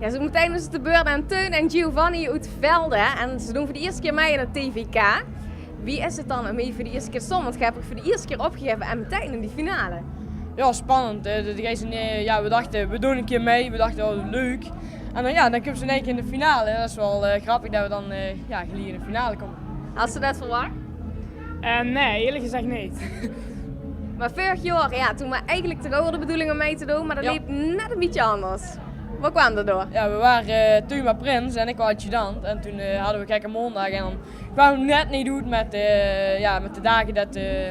Ja, zo meteen is het de beurt aan Teun en Giovanni uit Velde. En ze doen voor de eerste keer mee in het TVK. Wie is het dan om mee voor de eerste keer stom? Want je hebt voor de eerste keer opgegeven en meteen in die finale. Ja, spannend. We dachten, we doen een keer mee. We dachten, oh, leuk. En dan komen ze in één keer in de finale. Dat is wel grappig dat we dan gelijk in de finale komen. Had ze dat verwacht? Nee, eerlijk gezegd niet. Maar vorig jaar, toen we eigenlijk toch wel de bedoeling om mee te doen, maar dat liep net een beetje anders. Wat kwam er door? Ja, we waren toen met Prins en ik was adjudant. En toen hadden we gekke maandag en dan kwamen we net niet goed met de dagen dat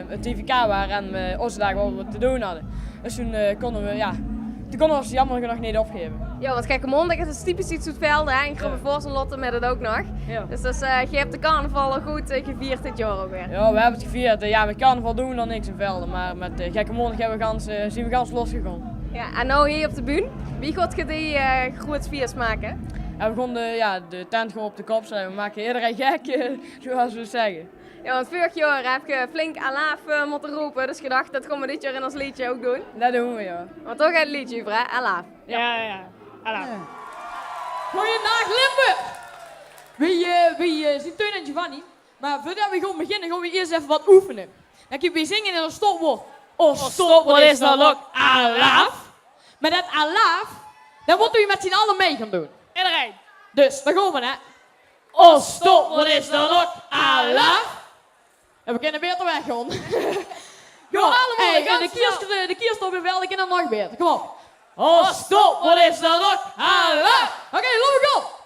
het TVK waren en onze dagen wat we te doen hadden. Dus toen konden we ons jammer genoeg niet opgeven. Ja, want kijk, maandag is het typisch iets uit Velde, hè? En ik ga me voorstellen Lotte met het ook nog. Ja. Dus je hebt de carnaval al goed gevierd dit jaar ook weer. Ja, we hebben het gevierd. Met carnaval doen we dan niks in Velden, maar met gekke maandag zijn we gans losgegaan. Ja, en nou hier op de bühne, wie gaat je die goed viers maken? En we konden de tent gewoon op de kop zetten. We maken iedereen gek, zoals we zeggen. Ja, want vorig jaar heb je flink alaaf moeten roepen, dus je dacht dat gaan we dit jaar in ons liedje ook doen. Dat doen we, ja. Want toch gaat het liedje over, hè? Alaaf. Ja. Alaaf. Goeiedag Limburg! Wie zien Teun en Giovanni? Maar voordat we gaan beginnen, gaan we eerst even wat oefenen. Dan kun je zingen in een stopwoord. Stopwoord is dan ook alaaf. Maar dat alaaf, dat moeten we met z'n allen mee gaan doen. Iedereen. Dus, daar gaan we hè. Stopwoord is dan ook alaaf. En we kunnen beter weggaan. Go allemaal, en de kierstop in Velde, ik kan nog beter. Kom op. Stopwoord is dan ook alaaf. Oké, laten we gaan.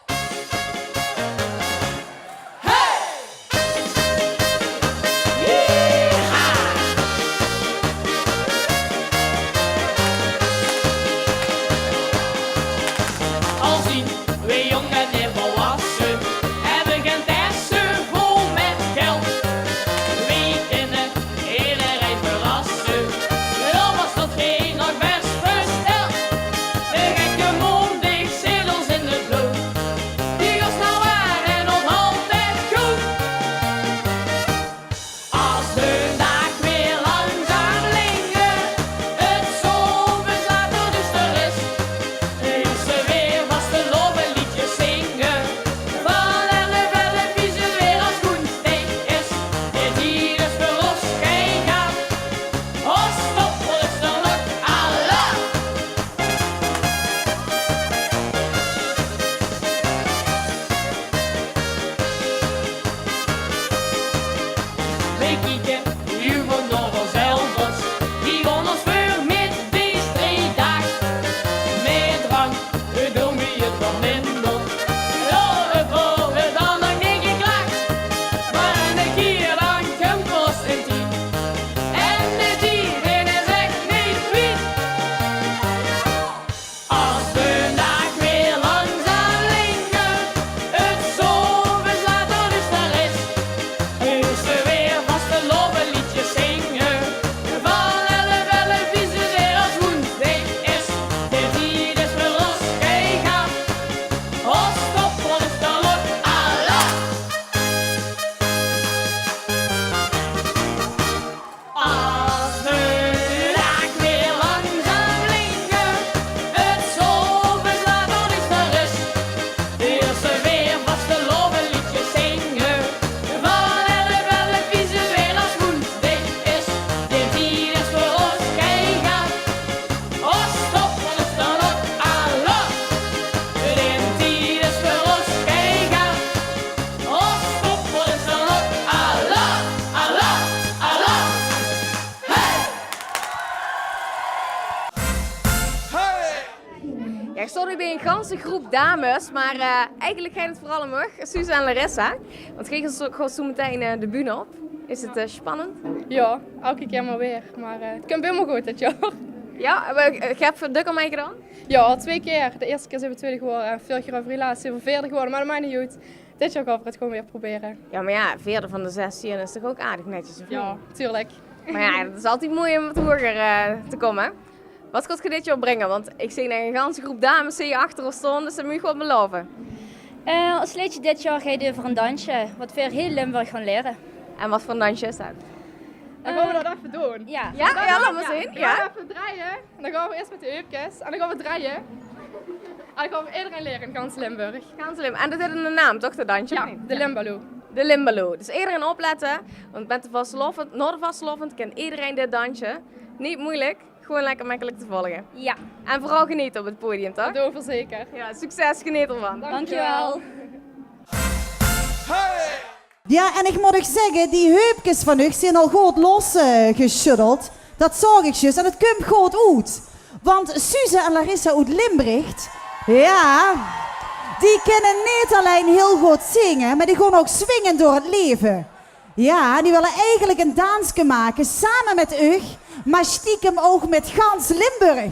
Ik stond nu bij een ganse groep dames, maar eigenlijk gaat het vooral om Suze en Larissa. Want je gaat zo meteen de bühne op. Is het spannend? Ja, elke keer maar weer. Maar het komt helemaal goed dit jaar. Ja, je hebt voor Duk al mee gedaan? Ja, al 2 keer. De eerste keer zijn we tweede geworden en vorig jaar over relatie zijn we vierde geworden, maar dat maakt niet goed. Dit jaar gaan we het gewoon weer proberen. Ja, maar ja, vierde van de 16 is toch ook aardig netjes? Of Ja, tuurlijk. Maar ja, het is altijd mooi om wat hoger te komen. Wat gaat je dit jaar brengen? Want ik zie een ganse groep dames zie je achter ons staan, dus dat moet je gewoon beloven. Als liedje dit jaar ga je voor een dansje, wat we heel Limburg gaan leren. En wat voor een dansje is dat? Dan gaan we dat even doen. Ja, Ja, laat maar zien. Dan gaan we even draaien. En dan gaan we eerst met de heupjes. En dan gaan we draaien. Ik ga voor iedereen leren in gans Limburg. Gaan slim. En dat is een naam, toch, dat dansje? Ja, de Limbalo. De Limbalo. Dus iedereen opletten, want met de vastelovend, Noordervastelovend kent iedereen dit dansje. Niet moeilijk, gewoon lekker makkelijk te volgen. Ja, En vooral genieten op het podium, toch? Dat doen we zeker. Ja, succes, geniet ervan. dankjewel. Ja, en ik moet ook zeggen, die heupjes van u zijn al goed losgeschuddeld. Dat zag ik juist en het komt goed uit. Want Suze en Larissa uit Limburg, ja, die kunnen niet alleen heel goed zingen, maar die gaan ook swingen door het leven. Ja, die willen eigenlijk een dansje maken samen met u, maar stiekem ook met gans Limburg.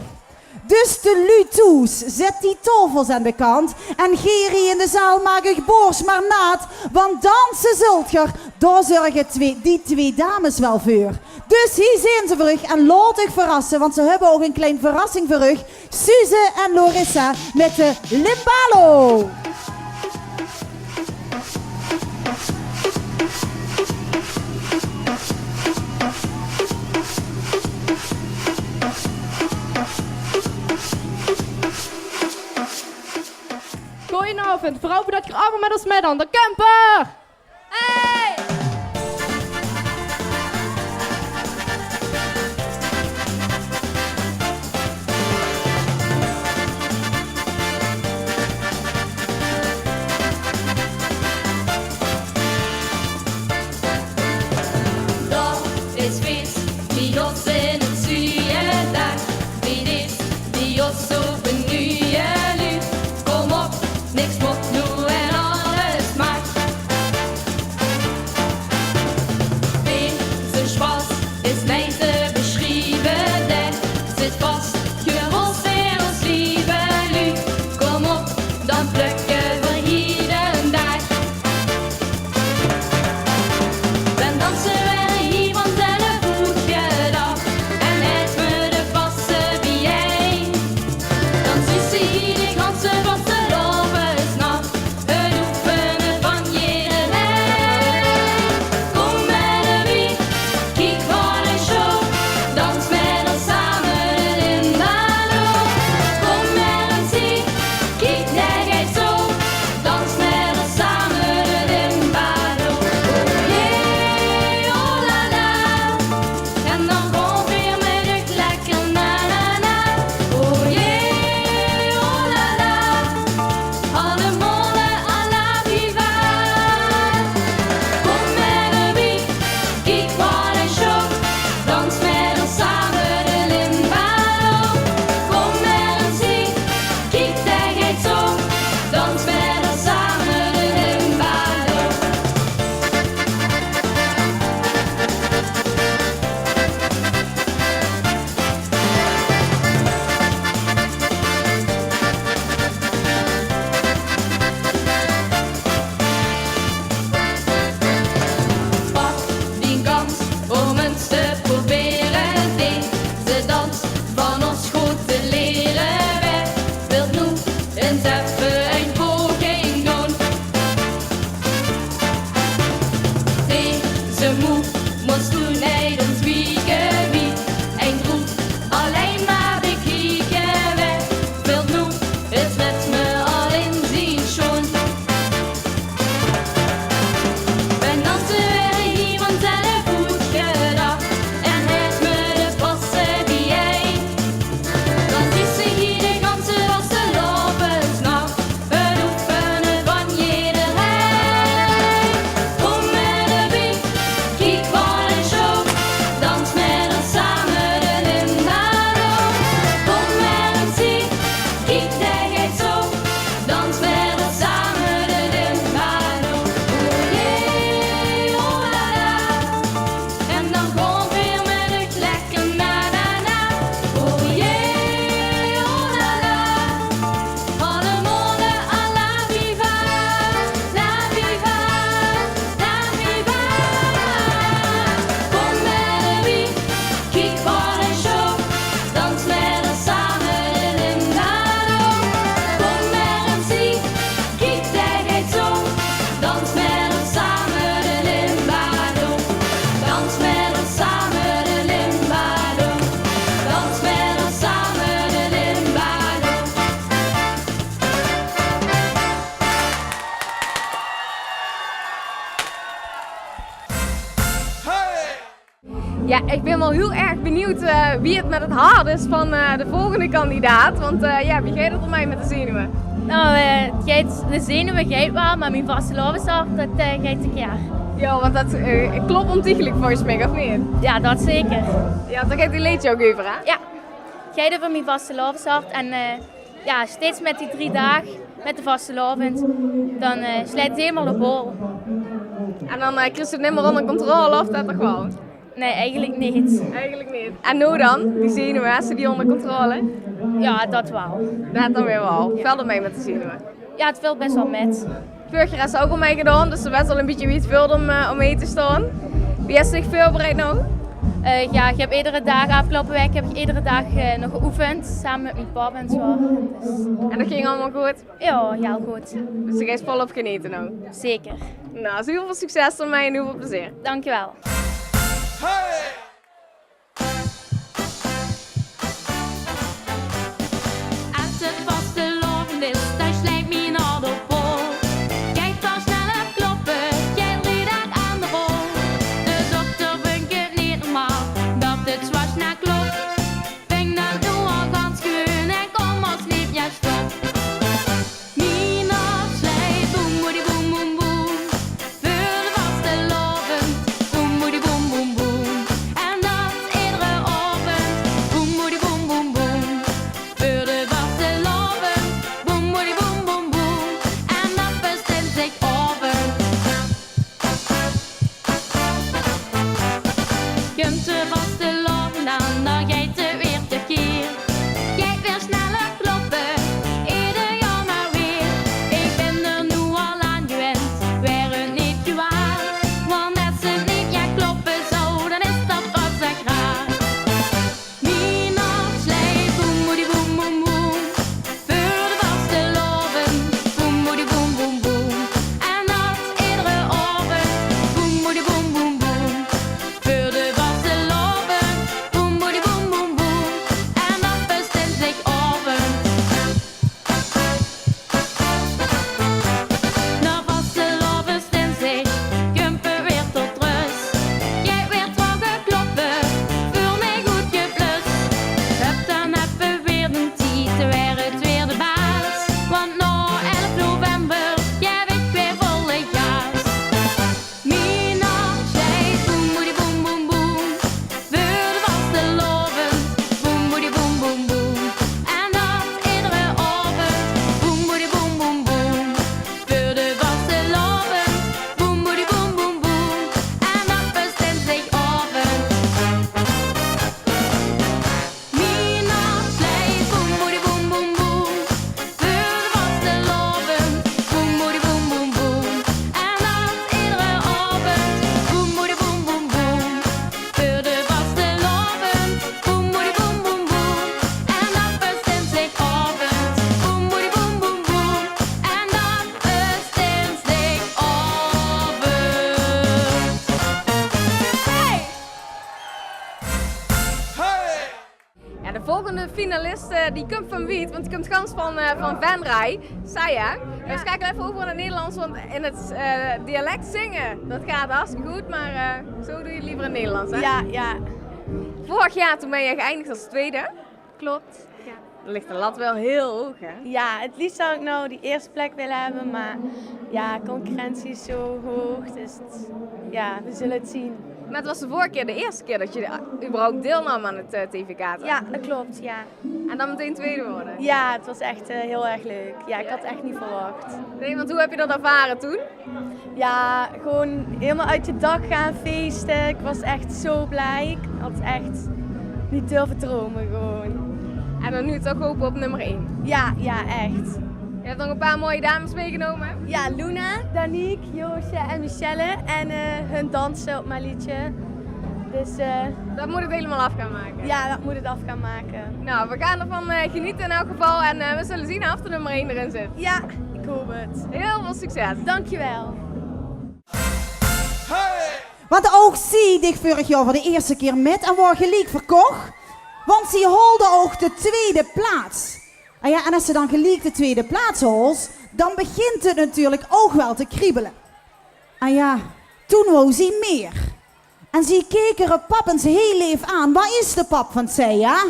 Dus de Lutoes, zet die tafels aan de kant en Geri in de zaal maak ik boos maar naad, want dansen zult je, daar zorgen die twee dames wel voor. Dus hier zijn ze voor u en laat u verrassen, want ze hebben ook een klein verrassing voor u. Suze en Larissa met de Limbalo. Goedenavond, vrouw, dat je allemaal met ons mee aan de camper! Hey! Dat is feest, die ons in het zuien dag. Wie is die ons op een nieuwe lucht? Kom op, niks moet nu en alles mag. Ja, ik ben wel heel erg benieuwd wie het met het hart is van de volgende kandidaat. Want ja, wie gaat het op mij met de zenuwen? Nou, de zenuwen gaat wel, maar mijn vaste lovenzorg, dat gaat een keer. Ja, want dat klopt ontiegelijk volgens mij, of niet? Ja, dat zeker. Ja, dan gaat die leedje ook over, hè? Ja, gaat over mijn vaste lovenzorg en ja, steeds met die 3 dagen, met de vaste lovend, dan slijt het helemaal de bol. En dan krijg je het niet meer onder controle, of dat toch wel? Nee, eigenlijk niet. Eigenlijk niet. En nou dan, die zenuwen, hebben ze die onder controle? Ja, dat wel. Dat dan weer wel. Valt het mee met de zenuwen? Ja, het valt best wel met. Vorig jaar is ze ook al mee gedaan, dus er best wel een beetje wie het wilde om mee te staan. Wie heeft zich voorbereid nou? Ja, ik heb afgelopen week heb ik iedere dag nog geoefend, samen met mijn pap en zo. Dus, En dat ging allemaal goed? ja, heel goed. Dus je gaat volop genieten nou? Zeker. Nou, dus heel veel succes voor mij en heel veel plezier. Dankjewel. Als het vaste loven is, dan slijt mijn hart op vol. Kijk dan sneller kloppen, jij riet aan de rol. De dokter vindt het niet normaal, dat het zwaar naar klopt. Vind dat nu al ganz gewoon en kom als lief, ja stop. Mijn hart slijt, boem, boem, boem, boem, boem. Voor de vaste loven, boem, boem, boem, boem, boem. En dat iedere avond, boem, boem, boem, boem, boem. Voor de vaste loven, boem, boem, boem, boem, boem. En dat bestelt zich over. Komt de vaste loven aan, dan gaat het weer tekeer. Jij weer sneller kloppen, ieder jaar maar weer. Ik ben er nu al aan gewend, weer het niet gewaar. Want als ze niet ja kloppen zo, dan is dat wat ik graag. Mijn hart slijt, boem, boem, boem, boem, boem. Voor de vaste loven, boem, boem, boem, boem, boem. En dat iedere avond, boem, boem, boem, boem, boem. Voor de vaste loven, boem, boem, boem, boem, boem. En dat bestelt zich over. Na vaste loven stem zich, kumpen weer tot rust. Jij weer trager kloppen, voel mij goed geblust. Heb dan even weer een tijd, weer het weer de baas. Want na 11 november, jij ik weer volle gas. Mijn hart slijt, boem, boem, boem, boem, boem. Voor de vaste loven, boem, boem, boem, boem, boem. En dat iedere avond, boem, boem, boem, boem, boem. Voor de vaste loven, boem, boem, boem, boem, boem. En dat bestemt zich over. Mijn hart slijt, boem, boem, boem, boem, boem. Voor de vaste loven, boem, boem, boem, boem, boem. En dat iedere avond, boem, boem, boem, boem, boem. Voor de vaste loven, boem, boem, boem, boem, boem. En dat bestemt zich over. Boem, boem, boem, boem, boem. En dat bestemt zich over. Ja, de volgende finalist die komt van Wiet, want die komt gans van Venray, Saya. We schakelen even over naar het Nederlands, want in het dialect zingen, dat gaat hartstikke goed, maar zo doe je het liever in het Nederlands, hè? Ja, Vorig jaar toen ben je geëindigd als tweede. klopt. Ja. Dan ligt de lat wel heel hoog, hè? Ja, het liefst zou ik nou die eerste plek willen hebben, maar ja, concurrentie is zo hoog, dus ja, we zullen het zien. Maar het was de vorige keer de eerste keer dat je überhaupt deelnam aan het TVK, toch? Ja, dat klopt, ja. En dan meteen tweede worden? Ja, het was echt heel erg leuk. Ja, ik had het echt niet verwacht. Nee, want hoe heb je dat ervaren toen? Ja, gewoon helemaal uit je dak gaan feesten. Ik was echt zo blij. Ik had echt niet durven dromen gewoon. En dan nu toch hopen op nummer 1. Ja, echt. Je hebt nog een paar mooie dames meegenomen. Ja, Luna, Danique, Joosje en Michelle. En hun dansen op mijn liedje. Dus Dat moet het helemaal af gaan maken. ja, dat moet het af gaan maken. Nou, we gaan ervan genieten in elk geval en we zullen zien of de nummer 1 erin zit. Ja, ik hoop het. Heel veel succes. Dankjewel. Want ook zie ik vorig jaar voor de eerste keer met en wordt gelijk verkocht. Want ze holden ook de tweede plaats. En ja, en als ze dan gelijk de tweede plaats holt, dan begint het natuurlijk ook wel te kriebelen. En ja, toen wou ze meer. En ze keken haar pap en ze heel lief aan. Waar is de pap van zij, ja?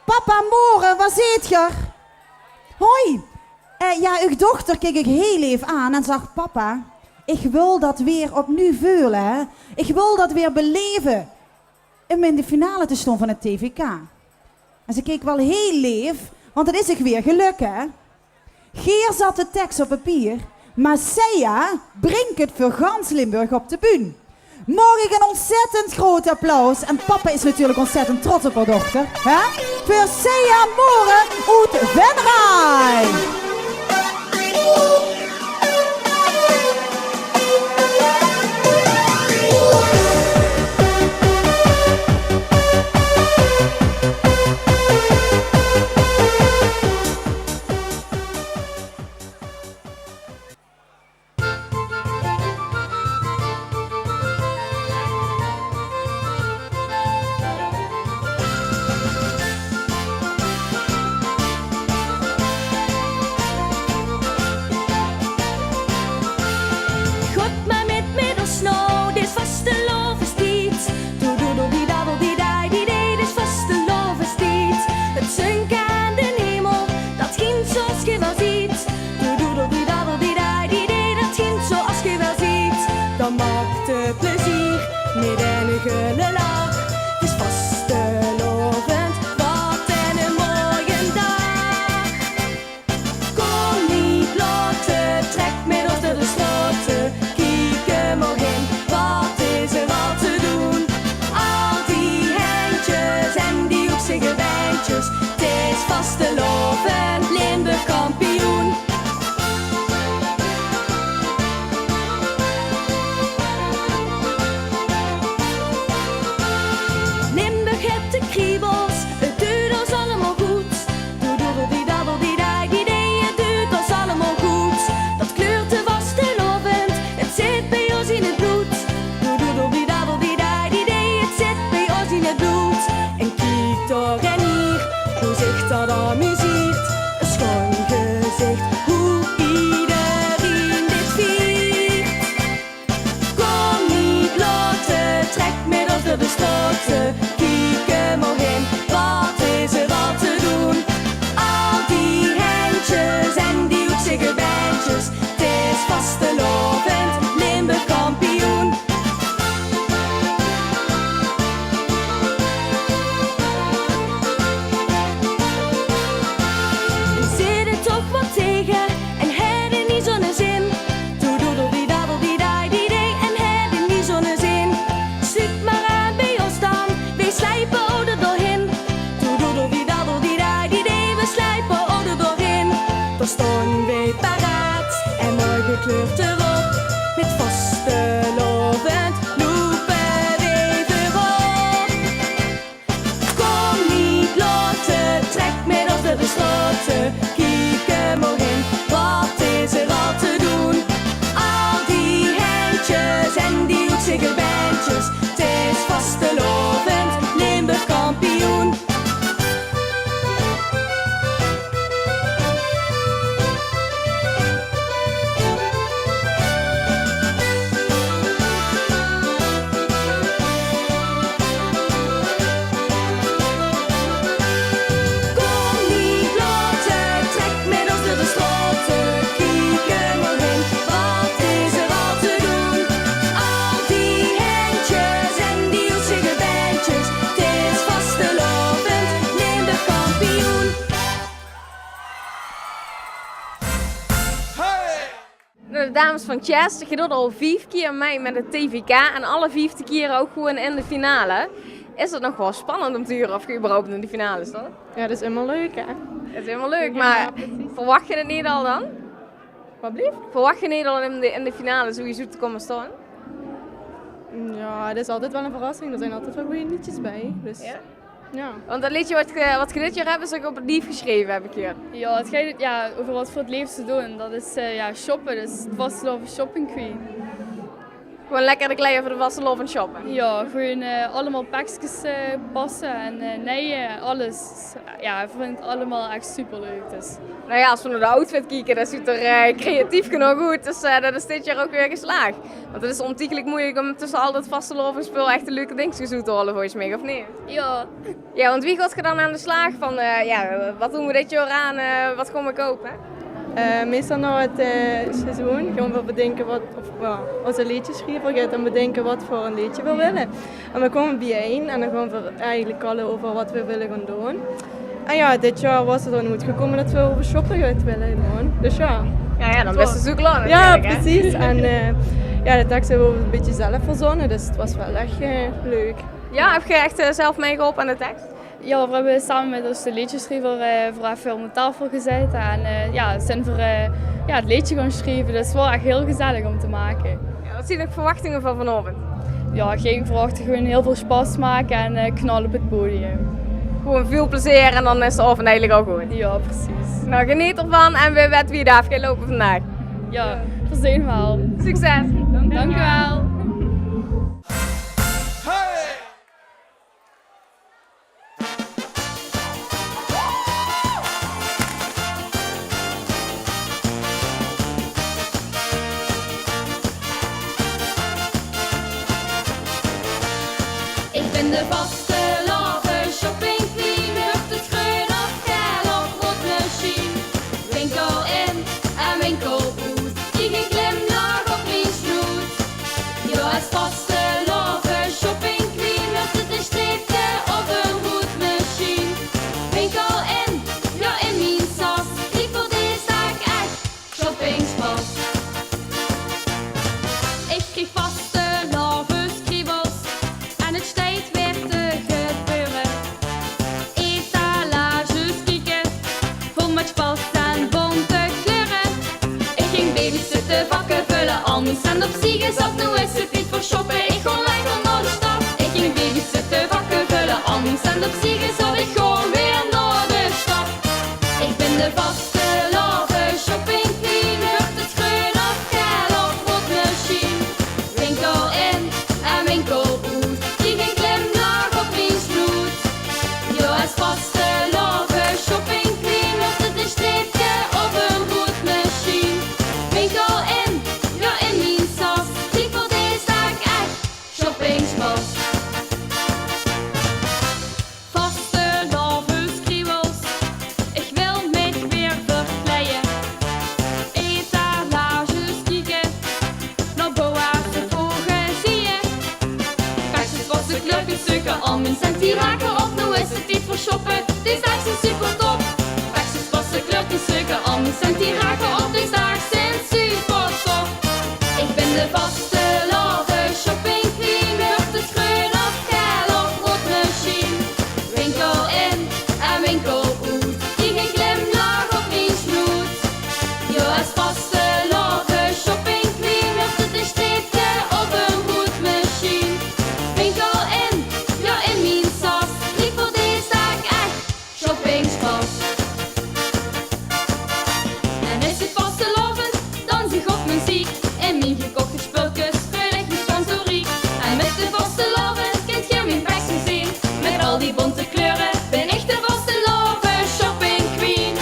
Papa, Moren, waar zit je? Hoi. Ja, uw dochter keek ik heel lief aan en zag, papa, ik wil dat weer opnieuw voelen, hè. Ik wil dat weer beleven. Om in de finale te staan van het TVK. En ze keek wel heel lief, want het is zich weer geluk, hè. Geer zat de tekst op papier, maar Seja brengt het voor gans Limburg op de bühne. Mag ik een ontzettend groot applaus. En papa is natuurlijk ontzettend trots op haar dochter. Hè? Voor Seja Moren uit Venray. De dames van Chess, je doet al 5 keer mee met het TVK en alle 5 keer ook gewoon in de finale. Is het nog wel spannend om te huren of je überhaupt in de finale staat? Ja, dat is helemaal leuk, hè? Het is helemaal leuk, maar verwacht je het niet al dan? Wat blieft? Verwacht je niet al in de finale sowieso te komen staan? Ja, dat is altijd wel een verrassing. Er zijn altijd wel goede liedjes bij. Dus Ja? ja. Want dat liedje wat je dit jaar hebt, is ook op het lief geschreven, heb ik hier. Ja, het gaat over wat voor het leven te doen. Dat is shoppen, dus het vasteloven shopping queen. Gewoon lekker de kleren voor de vastelovend shoppen. Ja, gewoon allemaal pakjes passen en nee, alles. Ja, ik vind het allemaal echt superleuk. Dus. Nou ja, als we naar de outfit kijken, dat ziet er creatief genoeg goed. Dus dat is dit jaar ook weer geslaagd. Want het is ontiegelijk moeilijk om tussen al dat vastelovendspul echt de leuke dingetjes te halen, volgens mij, of niet? Ja. Ja, want wie gaat er dan aan de slag van, wat doen we dit jaar aan, wat gaan we kopen? Meestal na het seizoen gaan we bedenken onze liedjeschrijver gaat dan bedenken wat voor een liedje we willen. En we komen bijeen en dan gaan we eigenlijk allen over wat we willen gaan doen. En ja, dit jaar was het dan goed gekomen dat we over shoppen gaan willen doen. Dus ja. Ja, dan best zo klaar. Ja, precies. En de tekst hebben we een beetje zelf verzonnen, dus het was wel echt leuk. Ja, heb je echt zelf meegeholpen aan de tekst? Ja, we hebben samen met onze liedjeschrijver voor even om de tafel gezeten en zijn voor het liedje gaan schrijven. Dus het was echt heel gezellig om te maken. Ja, wat zijn de verwachtingen van vanavond? Ja, geen verwachten, gewoon heel veel spas maken en knallen op het podium. Gewoon veel plezier en dan is de avond eigenlijk al goed. Ja, precies. Nou, geniet ervan en wie weet wie daar gaat lopen vandaag. Ja, verzin wel. Succes! Dank u wel. Ik ben de vastelovend shopping queen, hucht het groen of geel of rood machine. Winkel in en winkel uit, die geen glimlach op mijn snoet. Jo, als vastelovend shopping queen, hucht het een streepje of een rood machine. Winkel in, ja in mijn sas, die voor deze dag echt shoppingspas. Ik kreeg vastelovend kriebels. En het steeds weer te gebeuren. Etalages kieken, vol met spas en bonte kleuren. Ik ging babysitten, vakken vullen, al mijn cent op ziegen zat. Nu is het niet voor shoppen, ik ga lekker naar de stad. Ik ging babysitten, vakken vullen, al mijn cent op ziegen zat. Ik ga weer naar de stad. Ik ben de vastelovend shopping queen, hucht het groen of geel of rood machine. Winkel in en winkel uit, die geen glimlach op mijn snoet. Jo, als vastelovend shopping queen, hucht het een streepje of een rood machine. Winkel in, ja in mijn sas, die voor deze dag echt shoppingspas. Vastelovend kriebels, ik wil mij weer verkleien. Etalages kieken, naar boa's ogen zie je. Kastjes, wassen, kleurtjes, stukken, al mijn cent die raken op. Nu is het tijd voor shoppen, deze dag zijn super top. Kastjes, wassen, kleurtjes, stukken, al mijn cent die raken op. Deze dag zijn super top. Ik ben de vastelovend shopping queen, hucht het groen of geel of rood machine. Winkel in en winkel uit, die geen glimlach op mijn snoet. Jo, als vastelovend shopping queen, hucht het een streepje of een rood machine. Winkel in, ja in mijn sas, die voor deze dag echt shoppingspas. En is het vastelovend, dan zie ik op muziek. In mijn gekochte spulkes speel ik mijn sponsorie. En met de vastelovend kunt je mijn pakjes zien. Met al die bonte kleuren ben ik de vastelovend shopping queen.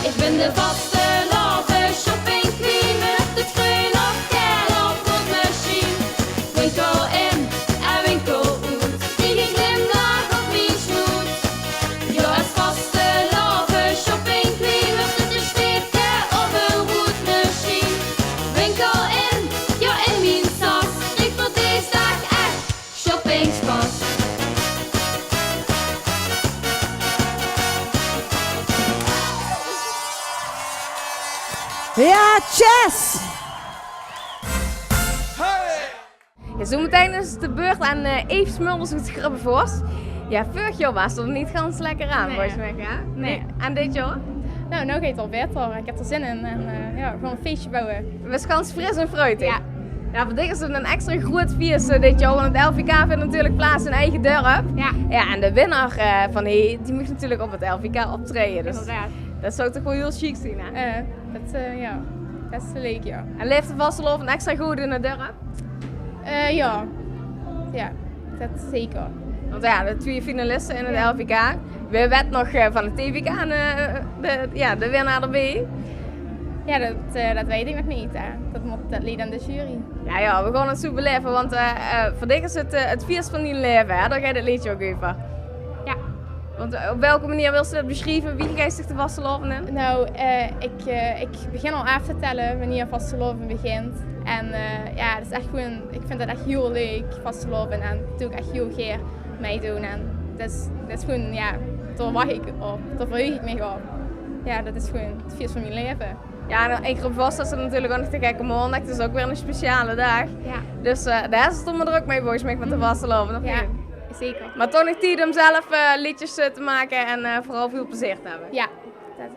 Ik ben de vastelovend shopping queen, hucht het groen of geel of rood machine. Winkel in en winkel uit, die geen glimlach op mijn snoet. Jo, als vastelovend shopping queen, hucht het een streepje of een rood machine. Winkel in, ja in mijn sas, ik voor deze dag echt shoppingspas. Ja, Chess! Ja, zometeen is het de beurt aan Eve Smulders het Grubbenvos. Ja, vorig jaar was het er niet ganz lekker aan, volgens mij. Ja? Nee. En dit jaar? Nou gaat het al beter. Ik heb er zin in en gewoon een feestje bouwen. We zijn ganz fris en fruitig. Ja. Ja, voor dit is het een extra groot feest dit jaar, want het LVK vindt natuurlijk plaats in eigen dorp. Ja. Ja, en de winnaar van die moet natuurlijk op het LVK optreden. Dus dat zou toch wel heel chic zijn, hè? Ja. best wel leuk, ja. En leeft de vastelovend extra goed in de dorp? Ja. Ja, dat zeker. Want ja, de 2 finalisten in het LVK. Wie werd nog van het TVK de winnaar erbij? Ja, dat weet ik nog niet. Hè. Dat ligt aan de jury. Ja, we gaan het zo beleven, want voor dich is het feest van je leven, hè? Daar ga je het liedje ook over. Ja. Want op welke manier wil je dat beschrijven? Wie geeft zich de vastelovend in? Nou, ik begin al af te tellen wanneer vasteloven begint. En ja, dat is echt gewoon, ik vind dat echt heel leuk, vasteloven. En dat doe ik echt heel graag meedoen. En dat is gewoon, ja, daar wacht ik op, daar verheug ik me op. Ja, dat is gewoon het feest van mijn leven. Ja, en ik roep vast dat ze natuurlijk ook nog de gekke maandag. Het is ook weer een speciale dag. Ja. Dus daar is het om druk mee volgens mij met de vastelovend, of Ja, niet? zeker. Maar toch nog tijd om zelf liedjes te maken en vooral veel plezier te hebben. Ja, dat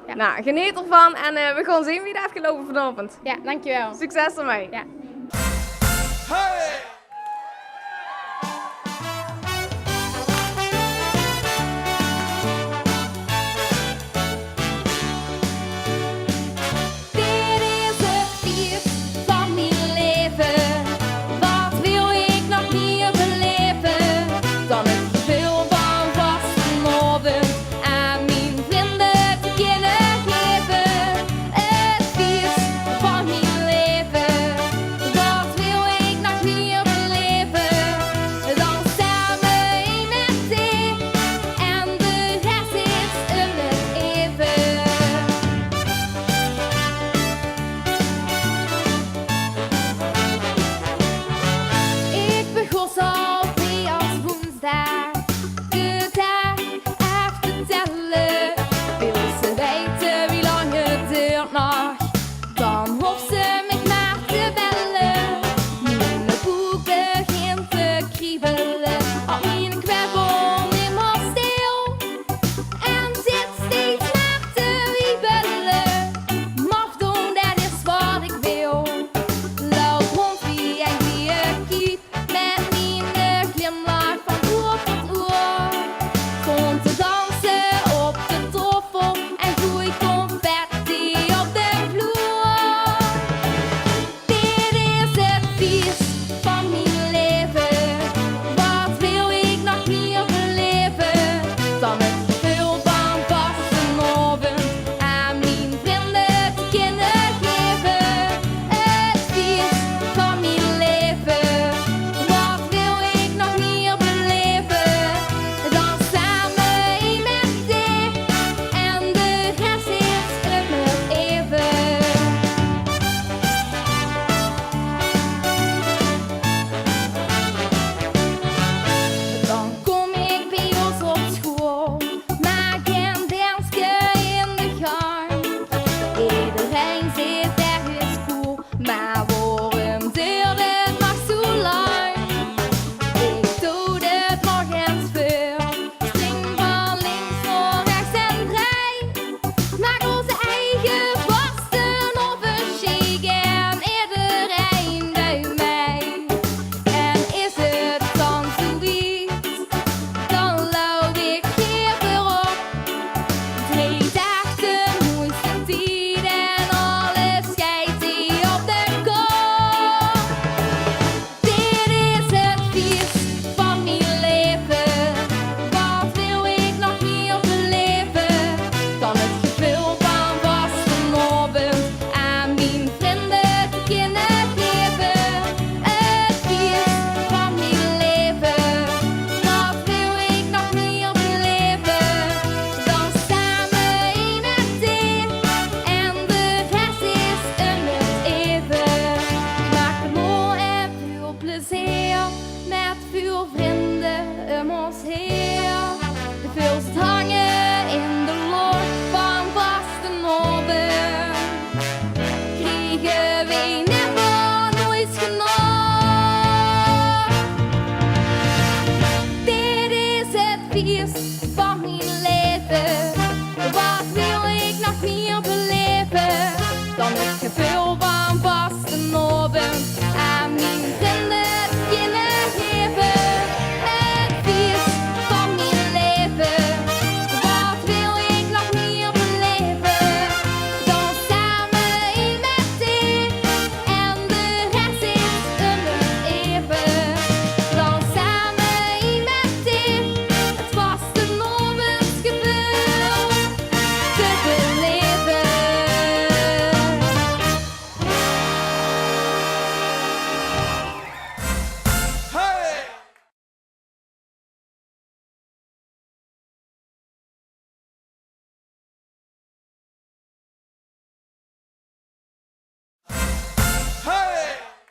ja. Nou, geniet ervan en we gaan zien wie het heeft gelopen vanavond. Ja, dankjewel. Succes ermee. Ja. Dit is het feest van mijn leven. Wat wil ik nog meer beleven dan het gevoel van vastelovend aan mijn vrienden te kunnen geven? Het feest van mijn leven. Wat wil ik nog meer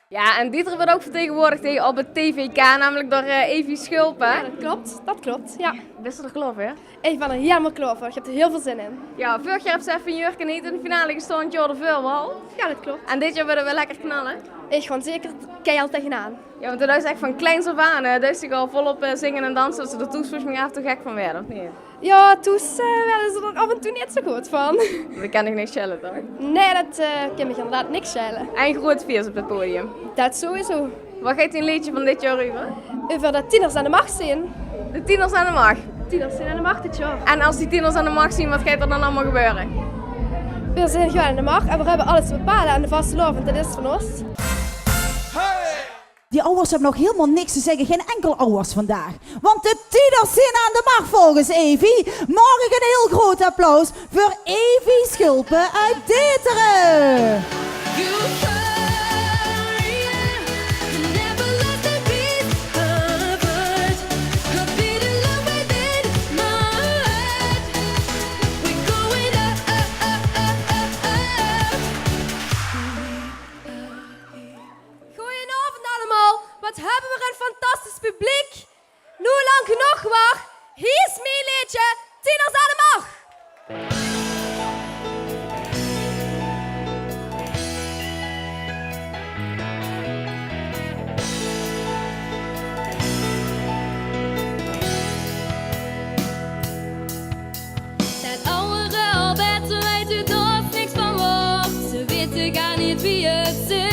Ja, en Dieter wordt ook vertegenwoordigd op het TVK, namelijk door Evie Schulpen. Ja, dat klopt, ja. Wist je er geloof hè? Ik ben er helemaal klaar voor, ik heb er heel veel zin in. Ja, vorig jaar heb je even in Jurk en niet in de finale gestaan, Jordan Veelwal. Ja, dat klopt. En dit jaar willen we lekker knallen. Ik gewoon zeker keihard tegenaan. Ja, want toen is echt van kleins af aan, dus ik al volop zingen en dansen, dat ze er toes volgens mij af te gek van werden, of niet? Ja, toen werden ze er af en toe niet zo goed van. Dat kan ik niks schellen, toch? Nee, dat kan me inderdaad niks schelen. En groot feest op het podium. Dat sowieso. Wat gaat een liedje van dit jaar over? Over de tieners aan de macht zien. De tieners aan de macht? Tieners zijn aan de macht dit jaar. En als die tieners aan de macht zien, wat gaat er dan allemaal gebeuren? We zijn gewoon aan de macht en we hebben alles te bepalen aan de vaste lof, en dat is van ons. Die ouders hebben nog helemaal niks te zeggen, geen enkel ouders vandaag. Want de tieners zijn aan de macht volgens Evie. Mag ik een heel groot applaus voor Evie Schulpen uit Deteren. Wat hebben we een fantastisch publiek. Nu lang genoeg wacht. Hier is mijn liedje, Tieners aan de macht. Dat oudere Albert, ze weten er niks van wordt. Ze weten gar niet wie het zit.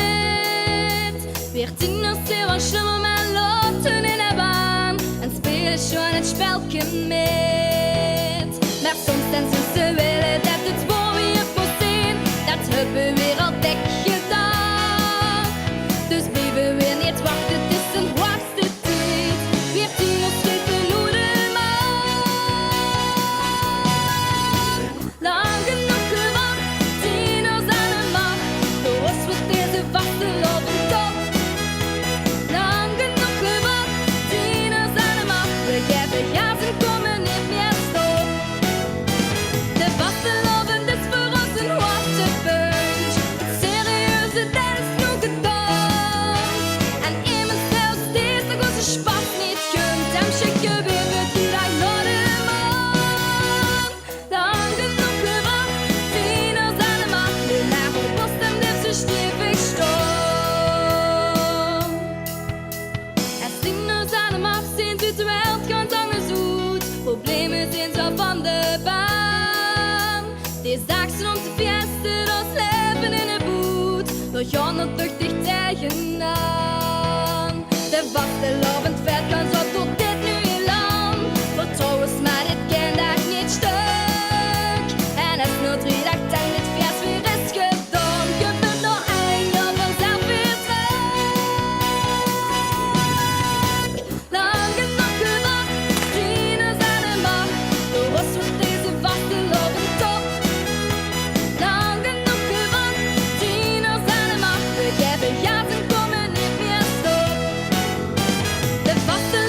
Weer tieners zijn wat schlimmer met loten in de baan. En spelen schon het spelje met. Maar soms dan ze willen dat het voor weer voor zijn. Dat hebben we weer al dik gedaan. Dus blijven we niet wachten, het is een hoogste tijd. Weer tieners geven nu de macht. Lang genoeg gewacht, tieners aan de macht. Door ons wordt deze vaste lopen top. Lang genoeg gewacht, tieners aan de macht. We geven gas en komen niet meer stop. De vaste lopen is voor ons een hoogtepunt. Het serieuze, dat is nu gedaan. En iemand zelfs deze grote spat niet kunt. Dan schikken we weer die dag naar de maan. Lang genoeg gewacht, tieners aan de macht. De nagel post en blijft zo stevig staan. Als tieners aan de macht zijn, ziet de wereld ganz anders uit. Problemen zijn zo van de baan. Die zaksen om te feesten, dat leven in de boet. We gaan er duchtig tegenaan. De vaste lovend vet kan zo tot dit nu in land. Vertrouw eens maar, dit kan dag niet stuk. En als nog 3 dagen tijd dit feest weer is gedaan. Je bent nog een jaar vanzelf weer terug. Lang genoeg gewacht, tieners aan de macht. Door ons wordt deze vaste lovend top. Lang genoeg gewacht, tieners aan de macht. We geven gas en komen niet meer stop. De vaste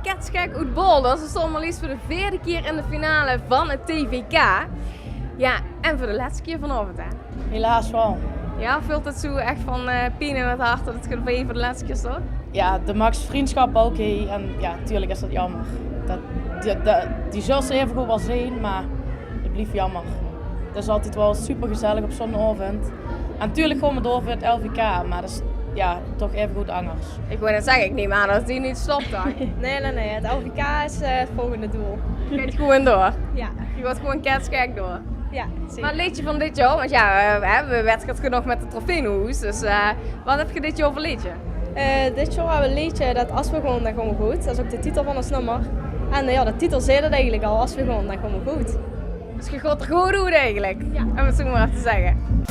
Ketsgek uit Bolders. Ze stonden maar liefst voor de 4e keer in de finale van het TVK. Ja, en voor de laatste keer vanavond, hè? Helaas wel. Ja, voelt het zo echt van pijn in het hart dat het voor je voor de laatste keer staat? Ja, de Max vriendschap ook. En ja, tuurlijk is dat jammer. Die zou ze even goed wel zijn, maar het blijft jammer. Het is altijd wel super gezellig op zo'n avond. En natuurlijk gaan we door voor het LVK, maar dat is ja, toch even goed angers. Ik wil net zeggen, ik neem aan dat die niet stopt dan. Nee. Het LVK is het volgende doel. Je gaat gewoon door. Ja. Je gaat gewoon Ketsgek door. Ja, zeker. Maar het liedje van dit jaar, want ja, we hebben wedstrijd genoeg met het trofeehoes. Dus wat heb je dit jaar voor liedje? Dit jaar hebben we een liedje dat als we gewoon, dan gaan we goed. Dat is ook de titel van ons nummer. En ja, de titel zei dat eigenlijk al, als we gewoon, dan gaan we goed. Dus je gaat er gewoon doen eigenlijk, om het zo maar even te zeggen.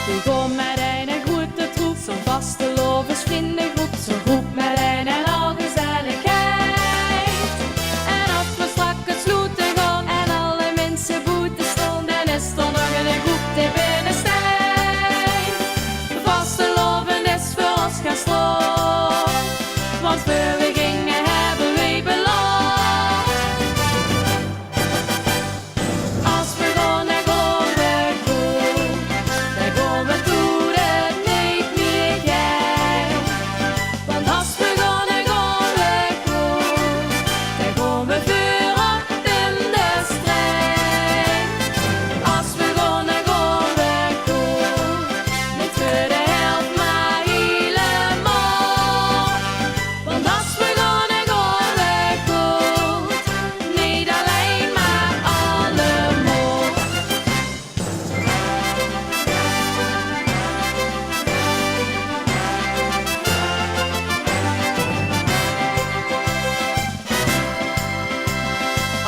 We gaan met een grote troep, zo'n vaste lovensvriendengroep, zo'n groep met een en al gezelligheid. En als we strak het sloeten gaan en alle mensen boete staan, dan is er nog een groep die binnenstijgt. De vaste loven is voor ons gaan staan, want voor we gingen hebben we beloofd. Als we gaan, dan gaan we goed. Dan gaan we doen het niet meer jij. Want als we gaan, dan gaan we goed. Dan gaan we vuren in de strijd. Als we gaan, dan gaan we goed. Niet voor de helft, maar helemaal. Want als we gaan, dan gaan we goed. Niet alleen, maar allemaal.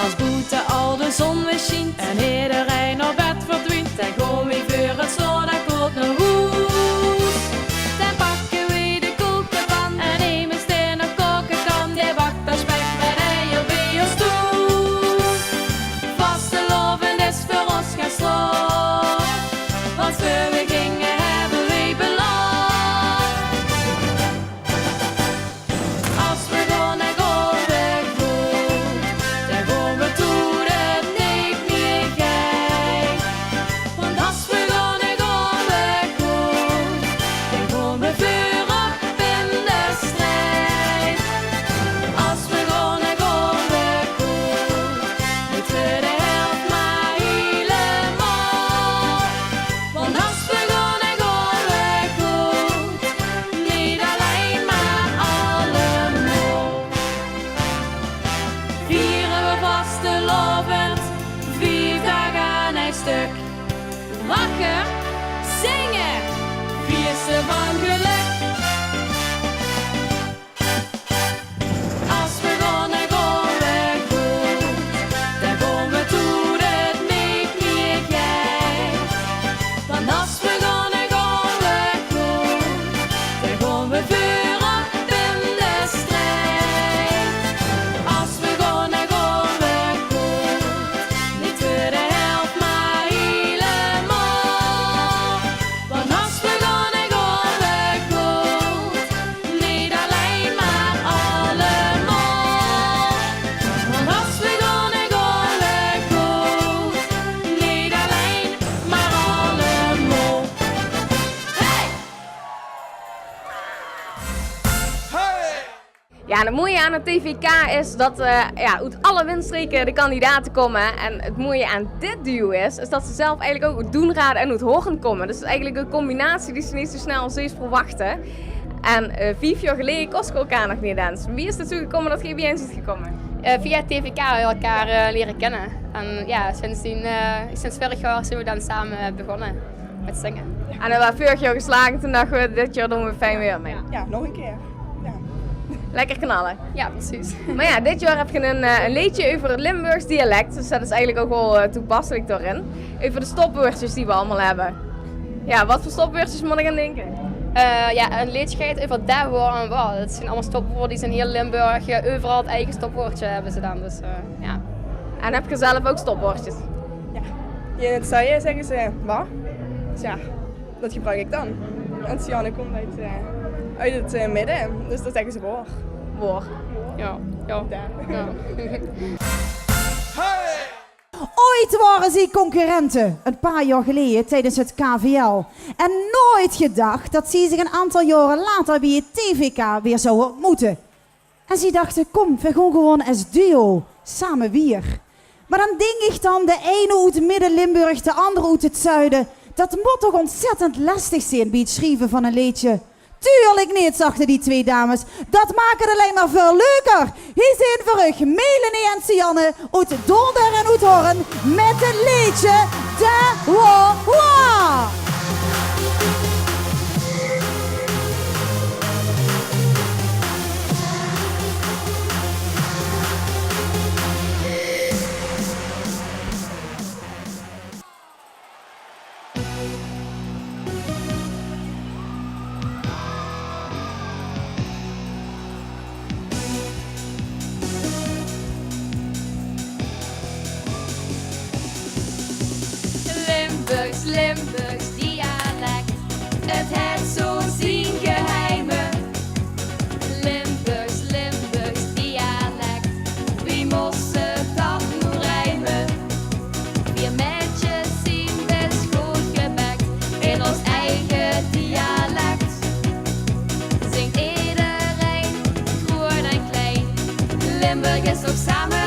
Als boete al de zon weer schijnt en iedereen naar bed verdwijnt, dan gaan we voor het slot en komt naar huis. Dan pakken we de kokenpan en nemen steen op kokenkan, die bakt dat spek met eier bij ons toe. Vaste loven is voor ons gaan slaan, want voor we gingen hebben we beloofd. Als we gaan, dan gaan we goed. Dan gaan we doen het niet meer gek. Want als we gaan, dan gaan we goed. Dan gaan we vuren in de strijd. Als we gaan, dan gaan we goed. Niet voor de helft, maar helemaal. Want als we gaan, dan gaan we goed. Niet alleen, maar allemaal. Vieren we vastelovend, 4 dagen aan een stuk. Lachen, zingen, feesten van geluk. Als we gaan, dan gaan we goed. Dan gaan we doen het niet meer gek. Want als we gaan, dan gaan we goed. Dan gaan we vuren in de strijd. Als we gaan, dan gaan we goed. Niet voor de helft, maar helemaal. Want als we gaan, dan gaan we goed. Niet alleen, maar allemaal. Want als we gaan, dan gaan we goed. Niet alleen, maar allemaal. Ja, en het mooie aan het TVK is dat uit alle windstreken de kandidaten komen. En het mooie aan dit duo is dat ze zelf eigenlijk ook uit Doenraden en uit Hoorn komen. Dus het is eigenlijk een combinatie die ze niet zo snel als eens verwachten. En 5 jaar geleden kost elkaar nog niet dansen. Wie is er toe gekomen dat GBN is gekomen? Via het TVK hebben we elkaar leren kennen. En ja, sinds vorig jaar zijn we dan samen begonnen met zingen. En dat was vorig jaar geslagen, toen dachten we dit jaar doen we fijn weer mee. Ja, nog een keer. Lekker knallen. Ja, precies. Maar ja, dit jaar heb je een liedje over het Limburgs dialect. Dus dat is eigenlijk ook wel toepasselijk daarin. Over de stopwoordjes die we allemaal hebben. Ja, wat voor stopwoordjes moet ik aan denken? Ja, een leedschheid over dat woord en wat. Het zijn allemaal stopwoorden die zijn heel Limburg. Overal het eigen stopwoordje hebben ze dan. Dus, ja. En heb je zelf ook stopwoordjes? In het Saaien zeggen ze wat? Dus ja, dat gebruik ik dan. En Sianne komt uit het midden, dus dat zeggen ze woor. Woor. Ja. Ja. Ooit waren ze concurrenten, een paar jaar geleden tijdens het KVL. En nooit gedacht dat ze zich een aantal jaren later bij het TVK weer zouden ontmoeten. En ze dachten, kom, we gaan gewoon als duo, samen weer. Maar dan denk ik dan, de ene uit Midden-Limburg, de andere uit het zuiden. Dat moet toch ontzettend lastig zijn bij het schrijven van een liedje. Tuurlijk niet, zachten die twee dames. Dat maakt het alleen maar veel leuker. Hier zijn voor u Melanie en Sianne uit Donder en uit Hoorn met het liedje De Wa Wa. Limburgs dialect, het heeft zo zijn geheimen. Limburgs dialect, wie moesten dat nu rijmen? Vier meisjes zien best goed gebekt in ons eigen dialect. Zingt iedereen, groot en klein, Limburg is ook samen.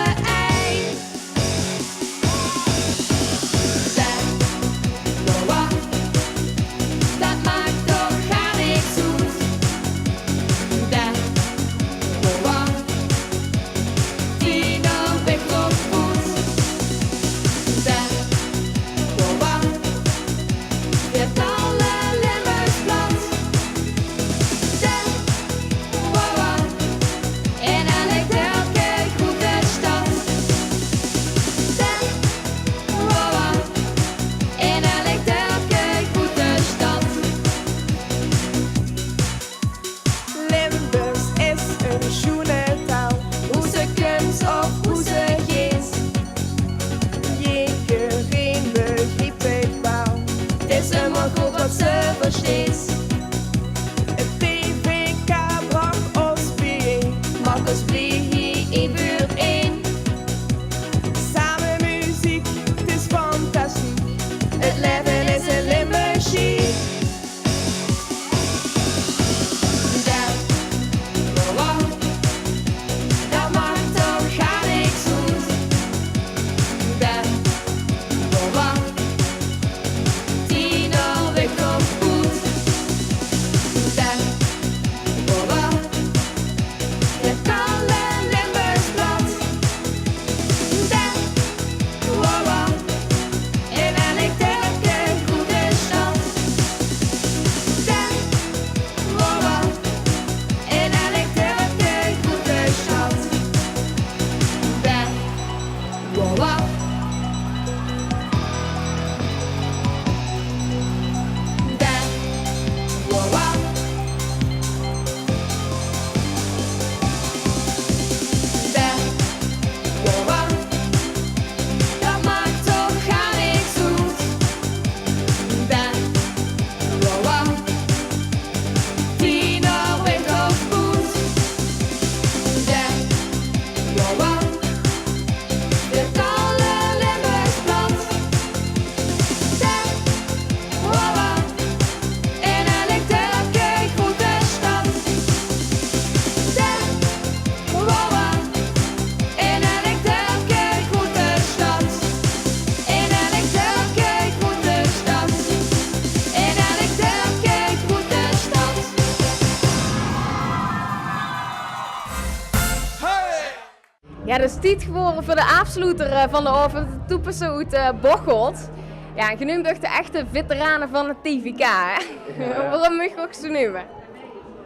Ja, dat is tijd geworden voor de afsluiter van de avond, de toepassen uit Bocholt. Ja, genoemd ook de echte veteranen van het TVK, hè? Ja. Waarom mag je ook zo noemen?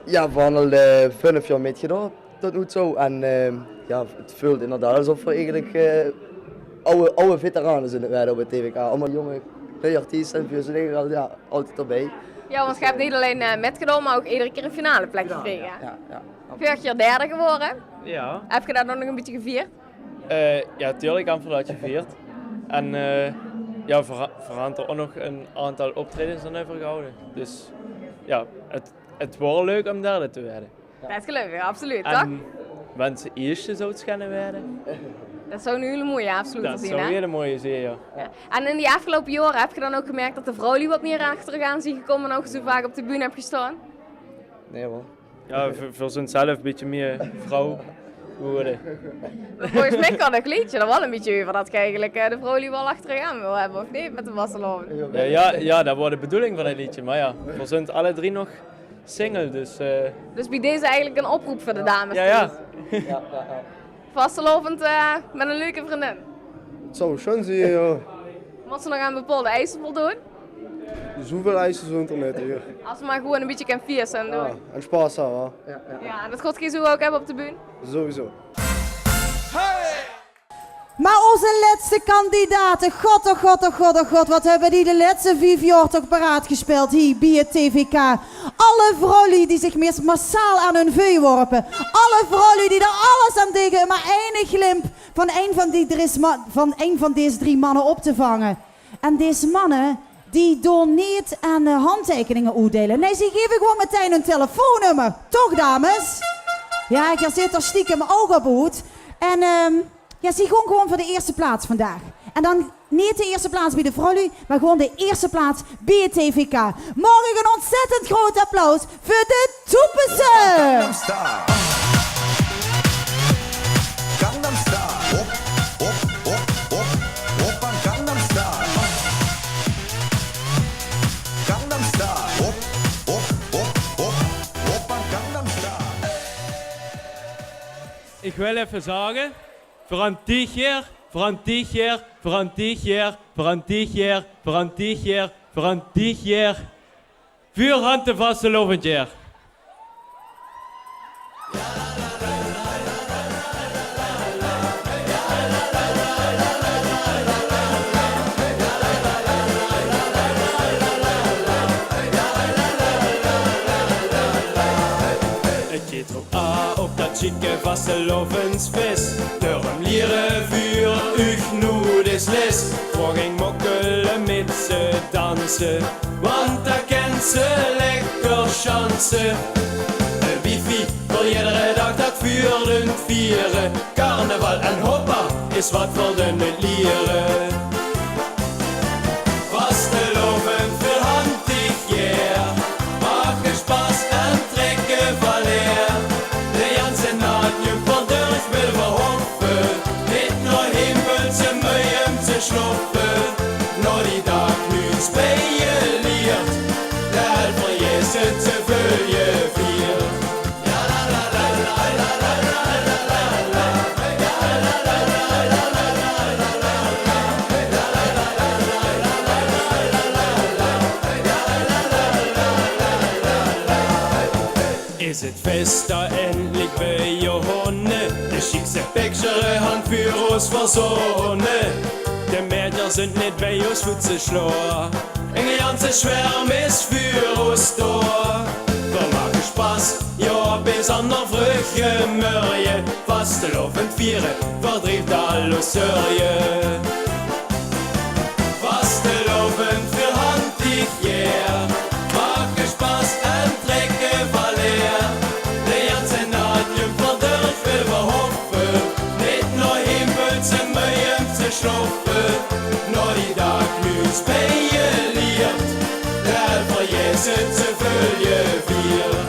Ja, we hebben al 5 jaar meegedaan tot nu toe. En ja, het voelt inderdaad alsof we eigenlijk oude veteranen zijn op het TVK. Allemaal jonge artiesten en ja, altijd erbij. Ja, want je hebt niet alleen metgedaan, maar ook iedere keer een finale plek gekregen. Ja. Vorig jaar derde geworden. Ja. Heb je dat nog een beetje gevierd? Ja, tuurlijk hebben we dat gevierd. En ja, voorhand er ook nog een aantal optredens aan over gehouden. Dus ja, het was leuk om derde te worden. Dat is gelukkig, absoluut, toch? En wanneer eerste zou het schijnen werden. Dat zou een hele mooie afsluiter Dat zien, zou hè? een hele mooie zijn, ja. En in die afgelopen jaren heb je dan ook gemerkt dat de vrouwen wat meer achteraan zijn gekomen en ook zo vaak op de bühne hebt gestaan? Nee hoor. Ja, voor zichzelf een beetje meer vrouw worden. Volgens mij kan dat liedje er wel een beetje over dat je eigenlijk de vrouwen wel achteraan wil hebben, of niet? Met de wasseloven. Ja, dat was de bedoeling van het liedje. Maar ja, we zijn alle drie nog single, dus... Dus bij deze eigenlijk een oproep voor de dames. Ja. Vastelovend met een leuke vriendin. Het zou schoon zijn, ja. Moet ze nog aan bepaalde eisen voldoen? Zoveel eisen zo internet hier. Als ze maar gewoon een beetje kan vieren en doen. Ja, en spaas hebben. Ja, en dat gaat geen zo ook hebben op de bühne. Sowieso. Maar onze laatste kandidaten, god, wat hebben die de laatste 5 jaar toch paraat gespeeld hier bij het TVK. Alle vrouwen die zich massaal aan hun vuur worpen. Alle vrouwen die er alles aan deden, maar één glimp van een van deze 3 mannen op te vangen. En deze mannen, die doen niet aan handtekeningen uitdelen. Nee, ze geven gewoon meteen hun telefoonnummer. Toch, dames? Ja, ik zit er stiekem ook op uit. En ja, ze gaan gewoon voor de eerste plaats vandaag. En dan niet de eerste plaats bij de vrouwen, maar gewoon de eerste plaats bij het TVK. Morgen een ontzettend groot applaus voor de Toepense! Gangnam Style. Gangnam Style. Op aan Gangnam Style. Gangnam Style. Op aan Gangnam Style. Ik wil even zeggen, voor dit jaar, vuur hand te vastelovend jaar. Het geht erop aan op dat chique vastelovensfest. Daarom leren vuur uch nu des les. Voor geen mokkelen met ze dansen, want daar kent ze lekker chansen. De wifi wil iedere dag dat vuur doen vieren. Carnaval en hoppa is wat voor de lieren. Vastelovend voor handig jaar, maken spas en trekken van leer. De jansen naadje van durf wil verhoffen, niet nog hemelse muien te sloffen. Nog die dag nu spelen leert, de helft van Jezus te vulje viert. Is het feest daar endelijk bij je honden? De chicste picture hand voor ons verzonnen. De meerders zijn niet bij ons voeten sloor. En de ganze schwärm is voor ons door. We maken Spaß, ja, bijzonder vruchtje murje. Vastelovend vieren, verdriet alle zorge. Vastelovend voor handig jaar, maken Spaß en trekken van leer. De jansen naadje van durf wil verhoffen, niet nog hemelse muien te sloffen. Nog die dag nu spelen leert, de helft van Jezus te vulje viert.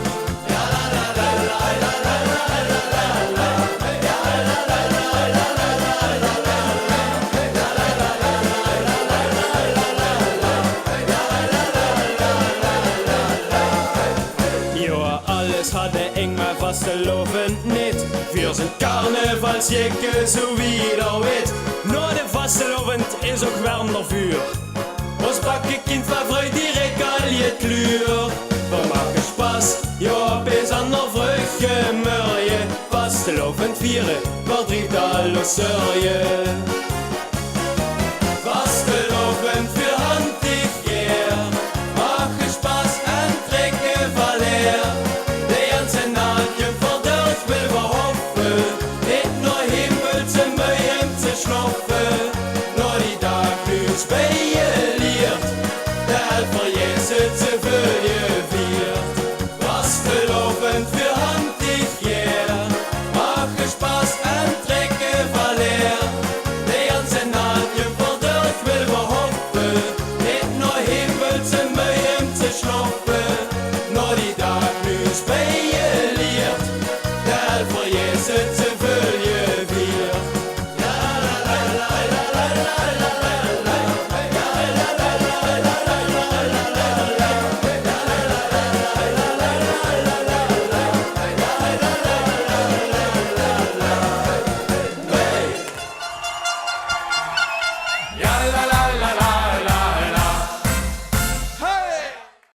Ja, alles hadde eng, maar vastelovend niet. Wir sind Karnevalsjekke, zo wie dat weet. Nur de vastelovend is ook warmer vuur. Ons bakken kind van vreugd direct al je kleur. We maken Spaß, ja, bijzonder vruchtje murje. Vastelovend vieren, verdriet alle zorge. Vastelovend voor handig jaar, maken Spaß Därför Jesus följer viert. Was gelovend für Hand ich ger. Mache Spaß en trekke valer. De ganze nacht voor durch will wir hoffen. Nicht nur Himmel zu mögen zu schlafen. Nur die Tag nu speieliert. Därför Jesus följer viert. Ja la la